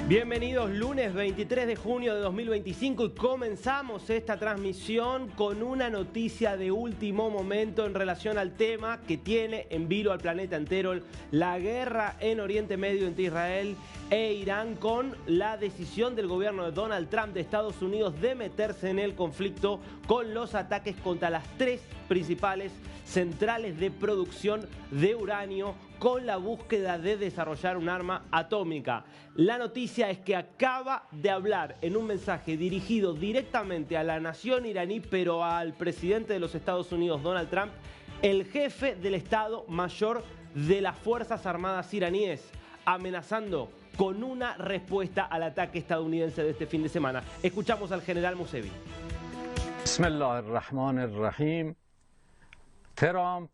Bienvenidos, lunes 23 de junio de 2025 y comenzamos esta transmisión con una noticia de último momento en relación al tema que tiene en vilo al planeta entero, la guerra en Oriente Medio entre Israel e Irán, con la decisión del gobierno de Donald Trump de Estados Unidos de meterse en el conflicto con los ataques contra las tres principales centrales de producción de uranio, con la búsqueda de desarrollar un arma atómica. La noticia es que acaba de hablar en un mensaje dirigido directamente a la nación iraní, pero al presidente de los Estados Unidos, Donald Trump, el jefe del Estado Mayor de las Fuerzas Armadas iraníes, amenazando con una respuesta al ataque estadounidense de este fin de semana. Escuchamos al general Musevi. Bismillahirrahmanirrahim. Trump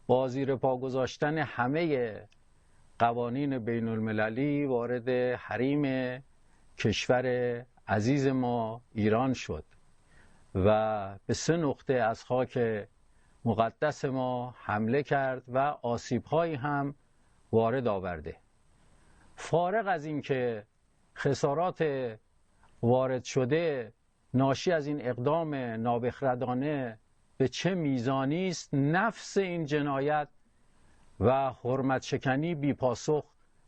با زیر پا گذاشتن همه قوانین بین المللی وارد حریم کشور عزیز ما ایران شد و به 3 نقطه از خاک مقدس ما حمله کرد و آسیب‌هایی هم وارد آورده. فارغ از اینکه خسارات وارد شده ناشی از این اقدام نابخردانه به چه میزانی است، نفس این جنایت و حرمت شکنی بی پاسخ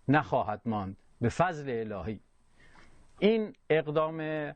نخواهد ماند به فضل الهی. این اقدام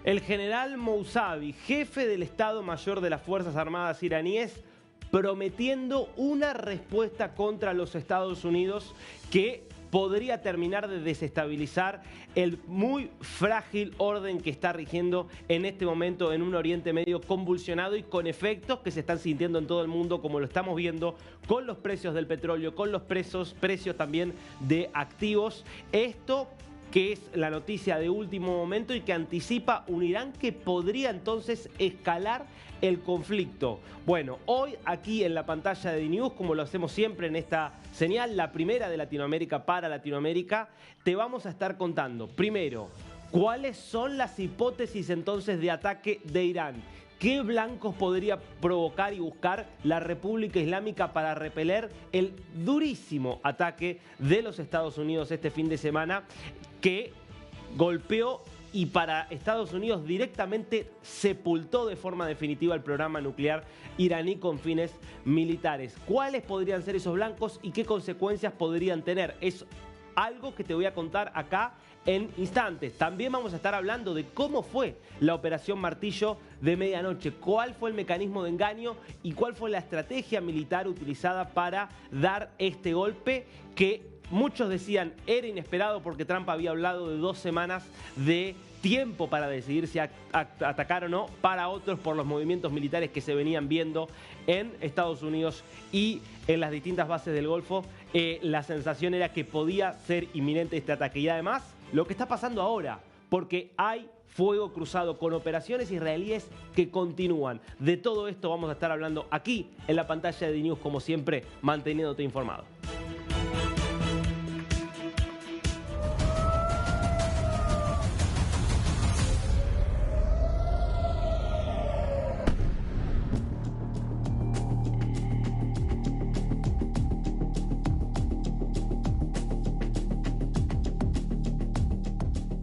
El general Mousavi, jefe del Estado Mayor de las Fuerzas Armadas iraníes, prometiendo una respuesta contra los Estados Unidos que podría terminar de desestabilizar el muy frágil orden que está rigiendo en este momento en un Oriente Medio convulsionado y con efectos que se están sintiendo en todo el mundo, como lo estamos viendo con los precios del petróleo, con los precios también de activos. Esto que es la noticia de último momento y que anticipa un Irán que podría entonces escalar el conflicto. Bueno, hoy aquí en la pantalla de DNews, como lo hacemos siempre en esta señal, la primera de Latinoamérica para Latinoamérica, te vamos a estar contando, primero, cuáles son las hipótesis entonces de ataque de Irán. ¿Qué blancos podría provocar y buscar la República Islámica para repeler el durísimo ataque de los Estados Unidos este fin de semana, que golpeó y para Estados Unidos directamente sepultó de forma definitiva el programa nuclear iraní con fines militares? ¿Cuáles podrían ser esos blancos y qué consecuencias podrían tener? Es algo que te voy a contar acá en instantes. También vamos a estar hablando de cómo fue la operación Martillo de medianoche, cuál fue el mecanismo de engaño y cuál fue la estrategia militar utilizada para dar este golpe que muchos decían era inesperado porque Trump había hablado de 2 semanas de tiempo para decidir si atacar o no. Para otros, por los movimientos militares que se venían viendo en Estados Unidos y en las distintas bases del Golfo, la sensación era que podía ser inminente este ataque. Y además, lo que está pasando ahora, porque hay fuego cruzado con operaciones israelíes que continúan. De todo esto vamos a estar hablando aquí en la pantalla de DNews, como siempre, manteniéndote informado.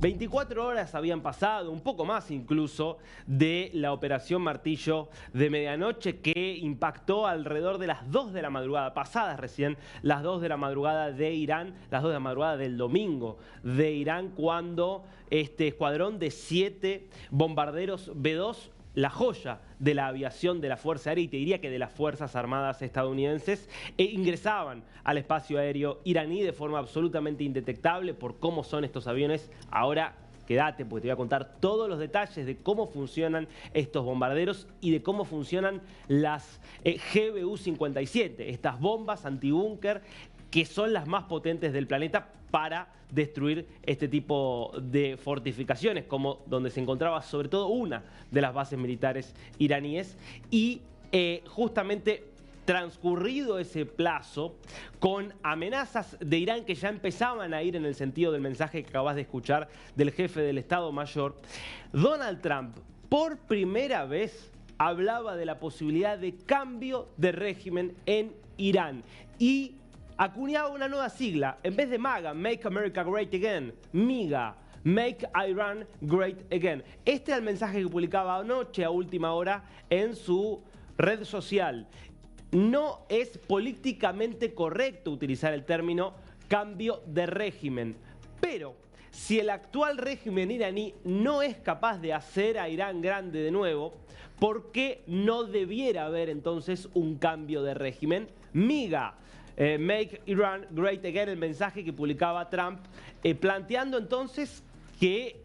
...24 horas habían pasado, un poco más incluso, de la operación Martillo de medianoche, que impactó alrededor de las 2 de la madrugada, pasadas recién las 2 de la madrugada de Irán, las 2 de la madrugada del domingo de Irán, cuando este escuadrón de 7 bombarderos B-2, la joya de la aviación de la Fuerza Aérea, y te diría que de las Fuerzas Armadas estadounidenses, ingresaban al espacio aéreo iraní de forma absolutamente indetectable por cómo son estos aviones. Ahora quédate porque te voy a contar todos los detalles de cómo funcionan estos bombarderos y de cómo funcionan las GBU-57, estas bombas antibúnker que son las más potentes del planeta para destruir este tipo de fortificaciones, como donde se encontraba sobre todo una de las bases militares iraníes. Y justamente transcurrido ese plazo, con amenazas de Irán que ya empezaban a ir en el sentido del mensaje que acabas de escuchar del jefe del Estado Mayor, Donald Trump por primera vez hablaba de la posibilidad de cambio de régimen en Irán y acuñaba una nueva sigla. En vez de MAGA, Make America Great Again, MIGA, Make Iran Great Again. Este era el mensaje que publicaba anoche a última hora en su red social. No es políticamente correcto utilizar el término cambio de régimen, pero si el actual régimen iraní no es capaz de hacer a Irán grande de nuevo, ¿por qué no debiera haber entonces un cambio de régimen? MIGA, Make Iran Great Again, el mensaje que publicaba Trump, planteando entonces que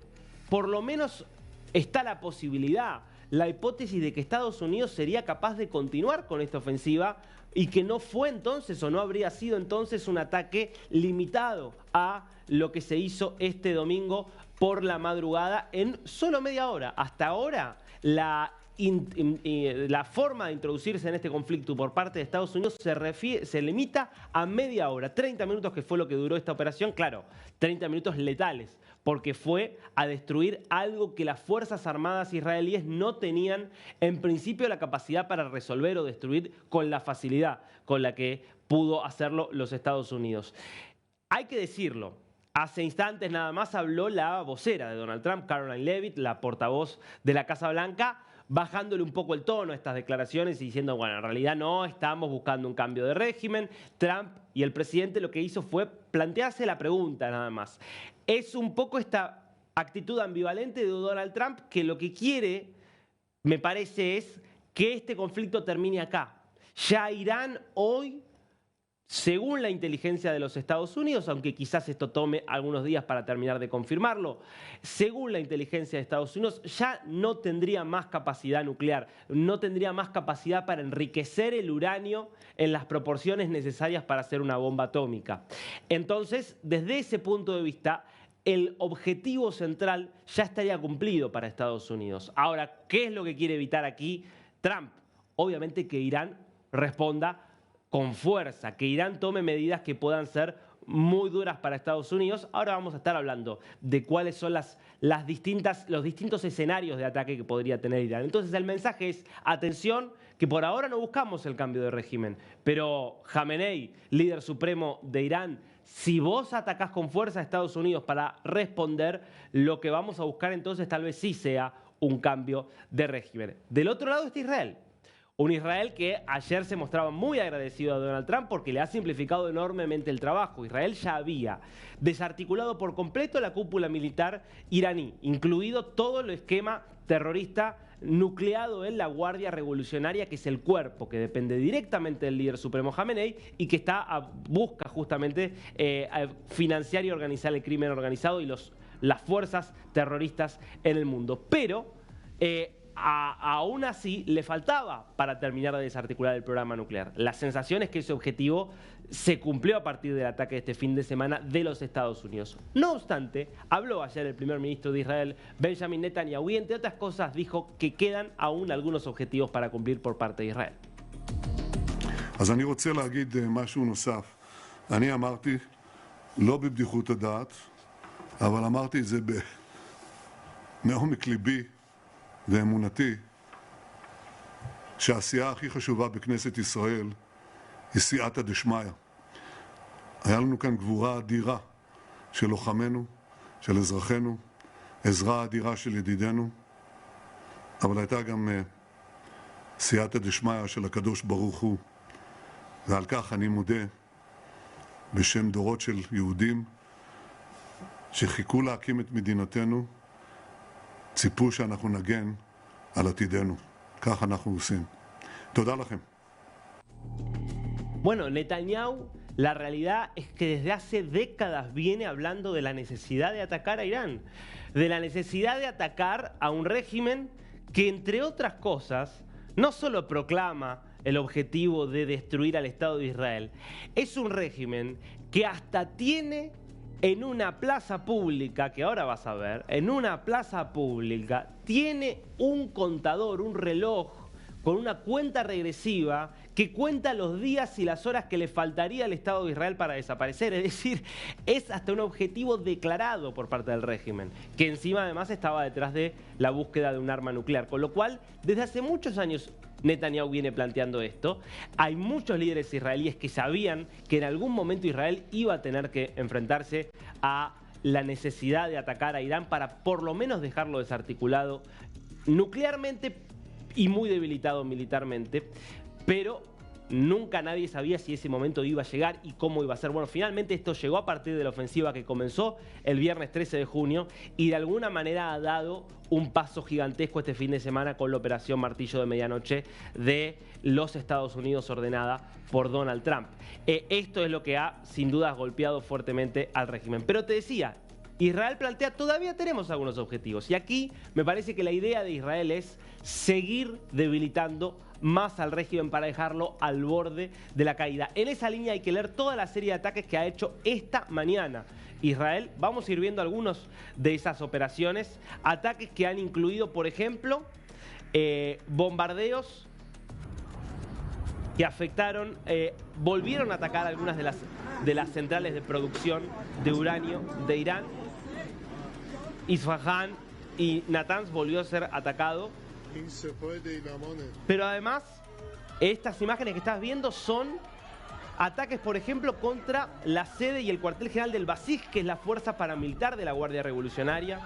por lo menos está la posibilidad, la hipótesis de que Estados Unidos sería capaz de continuar con esta ofensiva y que no fue entonces o no habría sido entonces un ataque limitado a lo que se hizo este domingo por la madrugada en solo media hora. Hasta ahora la forma de introducirse en este conflicto por parte de Estados Unidos se limita a media hora, 30 minutos, que fue lo que duró esta operación. Claro, 30 minutos letales, porque fue a destruir algo que las Fuerzas Armadas israelíes no tenían en principio la capacidad para resolver o destruir con la facilidad con la que pudo hacerlo los Estados Unidos. Hay que decirlo, hace instantes nada más habló la vocera de Donald Trump, Karoline Leavitt, la portavoz de la Casa Blanca, bajándole un poco el tono a estas declaraciones y diciendo, bueno, en realidad no, estamos buscando un cambio de régimen. Trump y el presidente lo que hizo fue plantearse la pregunta nada más. Es un poco esta actitud ambivalente de Donald Trump que lo que quiere, me parece, es que este conflicto termine acá. Ya Irán hoy, según la inteligencia de los Estados Unidos, aunque quizás esto tome algunos días para terminar de confirmarlo, según la inteligencia de Estados Unidos, ya no tendría más capacidad nuclear, no tendría más capacidad para enriquecer el uranio en las proporciones necesarias para hacer una bomba atómica. Entonces, desde ese punto de vista, el objetivo central ya estaría cumplido para Estados Unidos. Ahora, ¿qué es lo que quiere evitar aquí Trump? Obviamente que Irán responda con fuerza, que Irán tome medidas que puedan ser muy duras para Estados Unidos. Ahora vamos a estar hablando de cuáles son los distintos escenarios de ataque que podría tener Irán. Entonces el mensaje es, atención, que por ahora no buscamos el cambio de régimen, pero Jamenei, líder supremo de Irán, si vos atacás con fuerza a Estados Unidos para responder, lo que vamos a buscar entonces tal vez sí sea un cambio de régimen. Del otro lado está Israel. Un Israel que ayer se mostraba muy agradecido a Donald Trump porque le ha simplificado enormemente el trabajo. Israel ya había desarticulado por completo la cúpula militar iraní, incluido todo el esquema terrorista nucleado en la Guardia Revolucionaria, que es el cuerpo que depende directamente del líder supremo Jamenei y que busca justamente financiar y organizar el crimen organizado y las fuerzas terroristas en el mundo. Pero aún así le faltaba para terminar de desarticular el programa nuclear. La sensación es que ese objetivo se cumplió a partir del ataque de este fin de semana de los Estados Unidos. No obstante, habló ayer el primer ministro de Israel, Benjamin Netanyahu, y entre otras cosas dijo que quedan aún algunos objetivos para cumplir por parte de Israel. אז אני רוצה להגיד משהו נוסף. אני אמרתי, לא בבדיחות הדעת, אבל אמרתי את זה מעומק ליבי ואמונתי, שהעשייה הכי חשובה בכנסת ישראל היא סייעתא דשמיא. היה לנו כאן גבורה אדירה של לוחמינו, של אזרחינו, עזרה אדירה של ידידינו, אבל הייתה גם סייעתא דשמיא של הקדוש ברוך הוא, ועל כך אני מודה בשם דורות של יהודים שחיכו להקים את מדינתנו, ציפו שאנחנו נגן על עתידנו. כך אנחנו עושים. תודה לכם. Bueno, Netanyahu, la realidad es que desde hace décadas viene hablando de la necesidad de atacar a Irán, de la necesidad de atacar a un régimen que, entre otras cosas, no solo proclama el objetivo de destruir al Estado de Israel, es un régimen que hasta tiene en una plaza pública, que ahora vas a ver, en una plaza pública, tiene un contador, un reloj, con una cuenta regresiva que cuenta los días y las horas que le faltaría al Estado de Israel para desaparecer. Es decir, es hasta un objetivo declarado por parte del régimen, que encima además estaba detrás de la búsqueda de un arma nuclear. Con lo cual, desde hace muchos años, Netanyahu viene planteando esto. Hay muchos líderes israelíes que sabían que en algún momento Israel iba a tener que enfrentarse a la necesidad de atacar a Irán para por lo menos dejarlo desarticulado nuclearmente y muy debilitado militarmente, pero nunca nadie sabía si ese momento iba a llegar y cómo iba a ser. Bueno, finalmente esto llegó a partir de la ofensiva que comenzó el viernes 13 de junio y de alguna manera ha dado un paso gigantesco este fin de semana con la operación Martillo de Medianoche de los Estados Unidos ordenada por Donald Trump. Esto es lo que ha sin dudas golpeado fuertemente al régimen. Pero te decía, Israel plantea, todavía tenemos algunos objetivos y aquí me parece que la idea de Israel es seguir debilitando más al régimen para dejarlo al borde de la caída. En esa línea hay que leer toda la serie de ataques que ha hecho esta mañana Israel. Vamos a ir viendo algunos de esas operaciones, ataques que han incluido, por ejemplo, bombardeos que afectaron, volvieron a atacar algunas de las centrales de producción de uranio de Irán. Isfahan y Natanz volvió a ser atacado. Pero además, estas imágenes que estás viendo son ataques, por ejemplo, contra la sede y el cuartel general del Basij, que es la fuerza paramilitar de la Guardia Revolucionaria.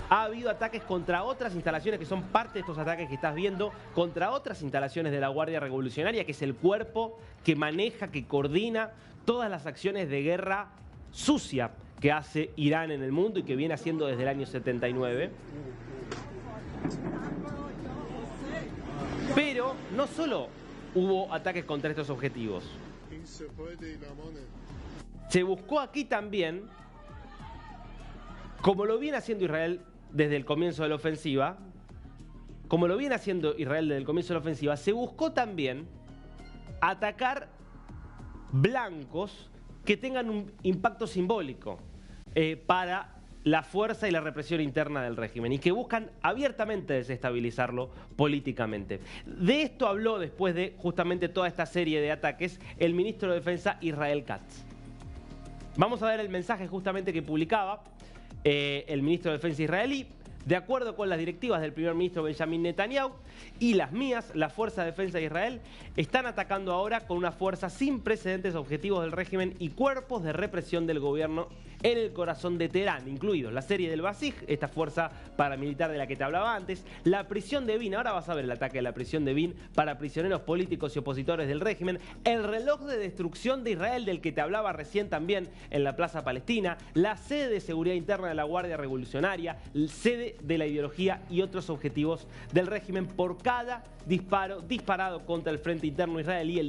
Ha habido ataques contra otras instalaciones que son parte de estos ataques que estás viendo, contra otras instalaciones de la Guardia Revolucionaria, que es el cuerpo que maneja, que coordina todas las acciones de guerra sucia que hace Irán en el mundo y que viene haciendo desde el año 79. Pero no solo hubo ataques contra estos objetivos. Se buscó aquí también, como lo viene haciendo Israel desde el comienzo de la ofensiva, se buscó también atacar blancos que tengan un impacto simbólico para la fuerza y la represión interna del régimen y que buscan abiertamente desestabilizarlo políticamente. De esto habló después de justamente toda esta serie de ataques el ministro de Defensa Israel Katz. Vamos a ver el mensaje justamente que publicaba el ministro de Defensa israelí. De acuerdo con las directivas del primer ministro Benjamin Netanyahu y las mías, la Fuerza de Defensa de Israel están atacando ahora con una fuerza sin precedentes objetivos del régimen y cuerpos de represión del gobierno en el corazón de Teherán, incluidos la serie del Basij, esta fuerza paramilitar de la que te hablaba antes, la prisión de Evin, ahora vas a ver el ataque de la prisión de Evin para prisioneros políticos y opositores del régimen, el reloj de destrucción de Israel del que te hablaba recién también en la Plaza Palestina, la sede de seguridad interna de la Guardia Revolucionaria, sede de la ideología y otros objetivos del régimen por cada disparo disparado contra el frente interno israelí.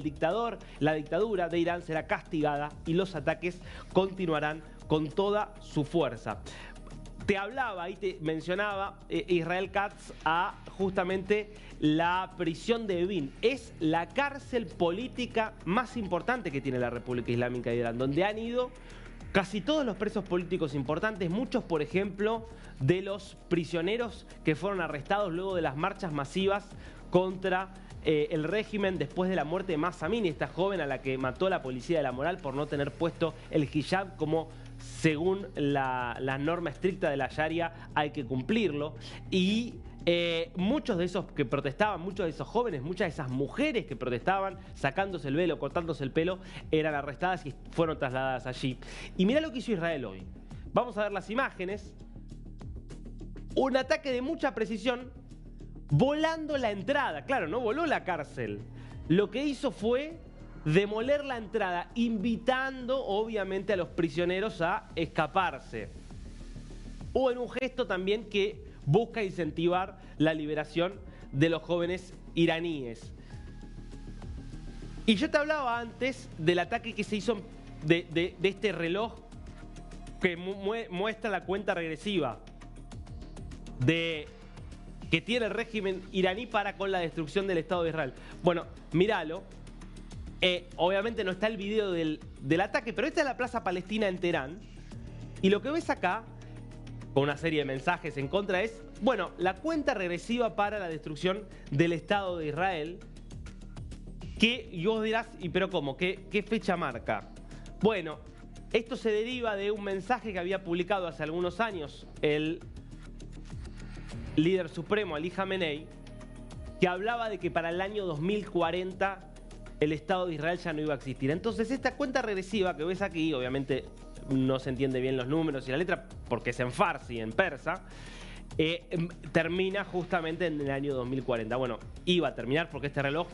La dictadura de Irán será castigada y los ataques continuarán con toda su fuerza. Te hablaba y te mencionaba Israel Katz a justamente la prisión de Evin. Es la cárcel política más importante que tiene la República Islámica de Irán, donde han ido casi todos los presos políticos importantes, muchos, por ejemplo, de los prisioneros que fueron arrestados luego de las marchas masivas contra el régimen después de la muerte de Mahsa Amini, esta joven a la que mató la policía de la moral por no tener puesto el hijab como según la norma estricta de la Sharia hay que cumplirlo. Y muchos de esos que protestaban, muchos de esos jóvenes, muchas de esas mujeres que protestaban sacándose el velo, cortándose el pelo, eran arrestadas y fueron trasladadas allí. Y mirá lo que hizo Israel hoy. Vamos a ver las imágenes. Un ataque de mucha precisión, volando la entrada. Claro, no voló la cárcel. Lo que hizo fue demoler la entrada, invitando obviamente a los prisioneros a escaparse. O en un gesto también que busca incentivar la liberación de los jóvenes iraníes. Y yo te hablaba antes del ataque que se hizo de este reloj que muestra la cuenta regresiva que tiene el régimen iraní para con la destrucción del Estado de Israel. Bueno, míralo. Obviamente no está el video del ataque, pero esta es la Plaza Palestina en Teherán. Y lo que ves acá, con una serie de mensajes en contra, es, bueno, la cuenta regresiva para la destrucción del Estado de Israel. Y vos dirás, ¿y pero cómo? ¿Qué fecha marca? Bueno, esto se deriva de un mensaje que había publicado hace algunos años el líder supremo, Ali Khamenei, que hablaba de que para el año 2040 el Estado de Israel ya no iba a existir. Entonces esta cuenta regresiva que ves aquí, obviamente no se entiende bien los números y la letra porque es en farsi, en persa, termina justamente en el año 2040. Bueno, iba a terminar porque este reloj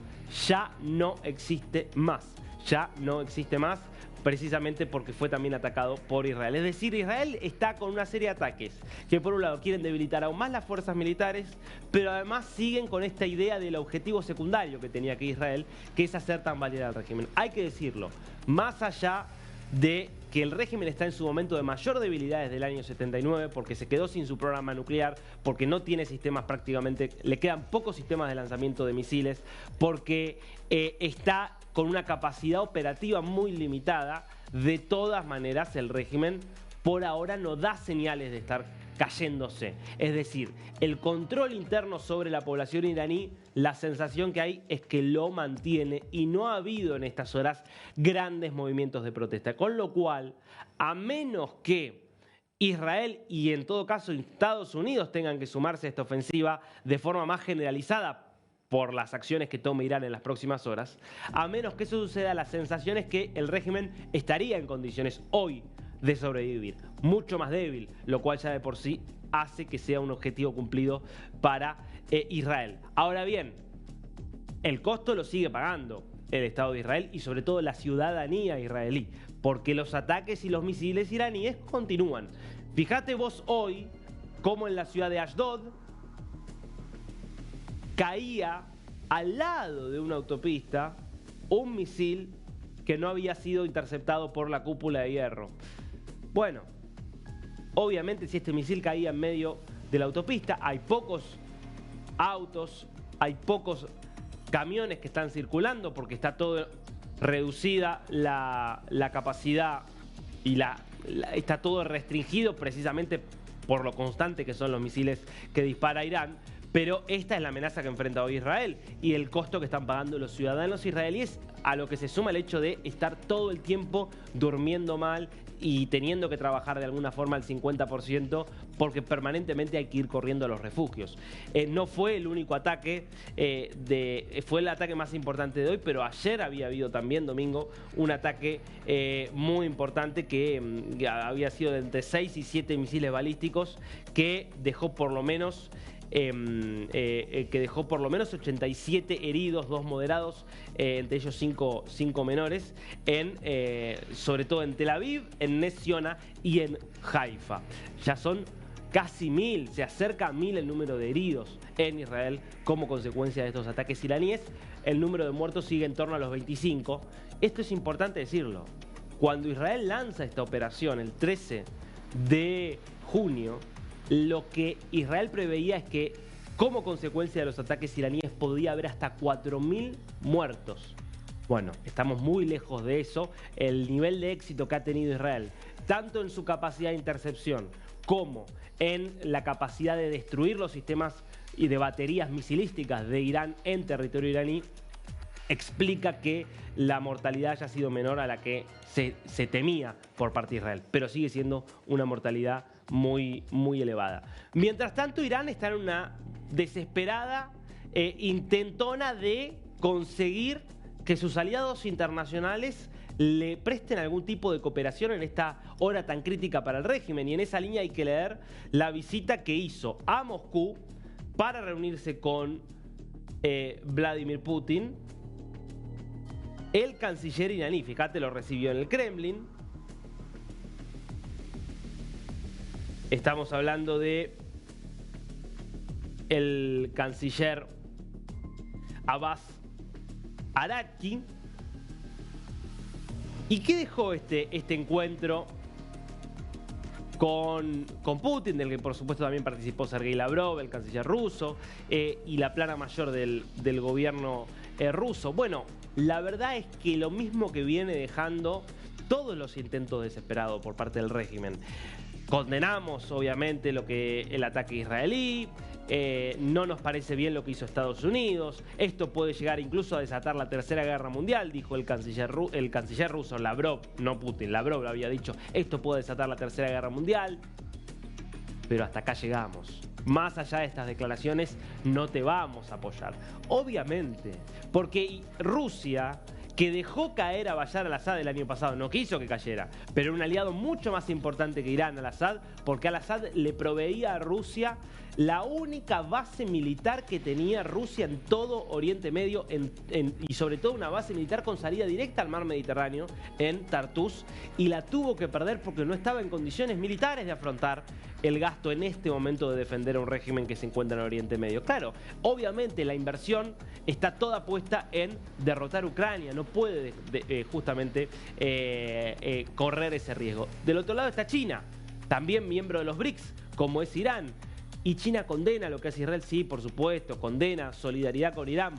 ya no existe más. Ya no existe más, precisamente porque fue también atacado por Israel. Es decir, Israel está con una serie de ataques que por un lado quieren debilitar aún más las fuerzas militares, pero además siguen con esta idea del objetivo secundario que tenía que Israel, que es hacer tambalear al régimen. Hay que decirlo, más allá de que el régimen está en su momento de mayor debilidad desde el año 79, porque se quedó sin su programa nuclear, porque no tiene sistemas prácticamente, le quedan pocos sistemas de lanzamiento de misiles, porque está con una capacidad operativa muy limitada. De todas maneras, el régimen por ahora no da señales de estar cayéndose. Es decir, el control interno sobre la población iraní, la sensación que hay es que lo mantiene y no ha habido en estas horas grandes movimientos de protesta. Con lo cual, a menos que Israel y en todo caso Estados Unidos tengan que sumarse a esta ofensiva de forma más generalizada por las acciones que tome Irán en las próximas horas, a menos que eso suceda, la sensación es que el régimen estaría en condiciones hoy de sobrevivir, mucho más débil, lo cual ya de por sí hace que sea un objetivo cumplido para Israel. Ahora bien, el costo lo sigue pagando el Estado de Israel y sobre todo la ciudadanía israelí, porque los ataques y los misiles iraníes continúan. Fíjate vos hoy cómo en la ciudad de Ashdod caía al lado de una autopista un misil que no había sido interceptado por la cúpula de hierro. Bueno, obviamente si este misil caía en medio de la autopista, hay pocos autos, hay pocos camiones que están circulando porque está todo reducida la capacidad y está todo restringido precisamente por lo constante que son los misiles que dispara Irán. Pero esta es la amenaza que enfrenta hoy Israel y el costo que están pagando los ciudadanos israelíes, a lo que se suma el hecho de estar todo el tiempo durmiendo mal y teniendo que trabajar de alguna forma al 50% porque permanentemente hay que ir corriendo a los refugios. No fue el único ataque, fue el ataque más importante de hoy, pero ayer había habido también, domingo, un ataque muy importante que había sido de entre 6 y 7 misiles balísticos que dejó por lo menos 87 heridos, 2 moderados, entre ellos 5 menores, sobre todo en Tel Aviv, en Ness Ziona y en Haifa. Ya son casi 1000, se acerca a 1000 el número de heridos en Israel como consecuencia de estos ataques iraníes. El número de muertos sigue en torno a los 25. Esto es importante decirlo. Cuando Israel lanza esta operación el 13 de junio, lo que Israel preveía es que como consecuencia de los ataques iraníes podía haber hasta 4000 muertos. Bueno, estamos muy lejos de eso. El nivel de éxito que ha tenido Israel, tanto en su capacidad de intercepción como en la capacidad de destruir los sistemas y de baterías misilísticas de Irán en territorio iraní, explica que la mortalidad haya sido menor a la que se temía por parte de Israel, pero sigue siendo una mortalidad muy, muy elevada. Mientras tanto, Irán está en una desesperada intentona de conseguir que sus aliados internacionales le presten algún tipo de cooperación en esta hora tan crítica para el régimen. Y en esa línea hay que leer la visita que hizo a Moscú para reunirse con Vladimir Putin. El canciller iraní, fíjate, lo recibió en el Kremlin. Estamos hablando de el canciller Abbas Araghchi. ¿Y qué dejó este encuentro con Putin, del que por supuesto también participó Sergei Lavrov, el canciller ruso, y la plana mayor del gobierno ruso? Bueno, la verdad es que lo mismo que viene dejando todos los intentos desesperados por parte del régimen. Condenamos, obviamente, el ataque israelí. No nos parece bien lo que hizo Estados Unidos. Esto puede llegar incluso a desatar la Tercera Guerra Mundial, dijo el canciller ruso, Lavrov, no Putin. Lavrov lo había dicho, esto puede desatar la Tercera Guerra Mundial. Pero hasta acá llegamos. más allá de estas declaraciones, no te vamos a apoyar. Obviamente, porque Rusia, que dejó caer a Bashar al-Assad el año pasado, no quiso que cayera, pero era un aliado mucho más importante que Irán, al-Assad, porque al-Assad le proveía a Rusia la única base militar que tenía Rusia en todo Oriente Medio y sobre todo una base militar con salida directa al mar Mediterráneo, en Tartus, y la tuvo que perder porque no estaba en condiciones militares de afrontar el gasto en este momento de defender a un régimen que se encuentra en Oriente Medio. Claro, obviamente la inversión está toda puesta en derrotar a Ucrania, no puede justamente correr ese riesgo. Del otro lado está China, también miembro de los BRICS, como es Irán. Y China condena lo que hace Israel, sí, por supuesto, condena solidaridad con Irán.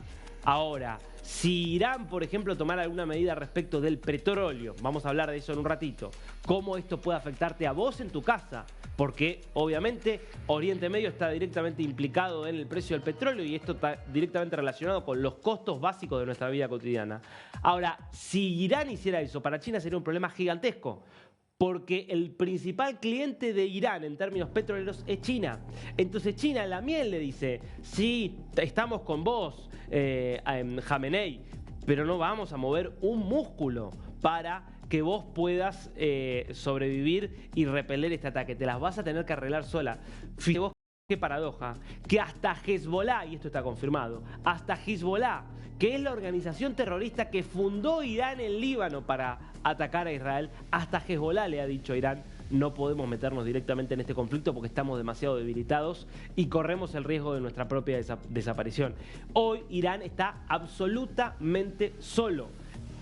Ahora, si Irán, por ejemplo, tomara alguna medida respecto del petróleo, vamos a hablar de eso en un ratito, cómo esto puede afectarte a vos en tu casa, porque obviamente Oriente Medio está directamente implicado en el precio del petróleo y esto está directamente relacionado con los costos básicos de nuestra vida cotidiana. Ahora, si Irán hiciera eso, para China sería un problema gigantesco, porque el principal cliente de Irán en términos petroleros es China. Entonces China en la miel le dice, sí, estamos con vos, Jamenei, pero no vamos a mover un músculo para que vos puedas sobrevivir y repeler este ataque. Te las vas a tener que arreglar sola. Fíjate vos qué paradoja, que hasta Hezbollah, y esto está confirmado, hasta Hezbollah, que es la organización terrorista que fundó Irán en Líbano para atacar a Israel, hasta Hezbollah le ha dicho a Irán, no podemos meternos directamente en este conflicto porque estamos demasiado debilitados y corremos el riesgo de nuestra propia desaparición. Hoy Irán está absolutamente solo.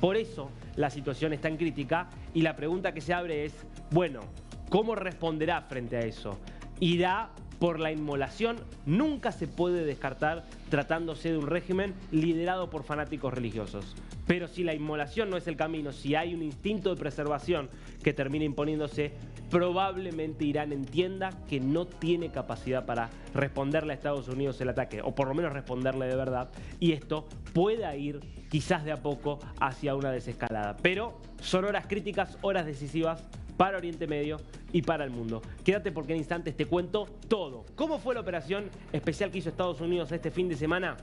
Por eso la situación es tan crítica y la pregunta que se abre es, bueno, ¿cómo responderá frente a eso? ¿Irá por la inmolación? Nunca se puede descartar tratándose de un régimen liderado por fanáticos religiosos. Pero si la inmolación no es el camino, si hay un instinto de preservación que termina imponiéndose, probablemente Irán entienda que no tiene capacidad para responderle a Estados Unidos el ataque, o por lo menos responderle de verdad, y esto pueda ir quizás de a poco hacia una desescalada. Pero son horas críticas, horas decisivas para Oriente Medio y para el mundo. Quédate porque en instantes te cuento todo. ¿Cómo fue la operación especial que hizo Estados Unidos este fin de semana?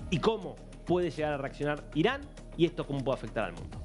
¿Y cómo puede llegar a reaccionar Irán? Y esto cómo puede afectar al mundo.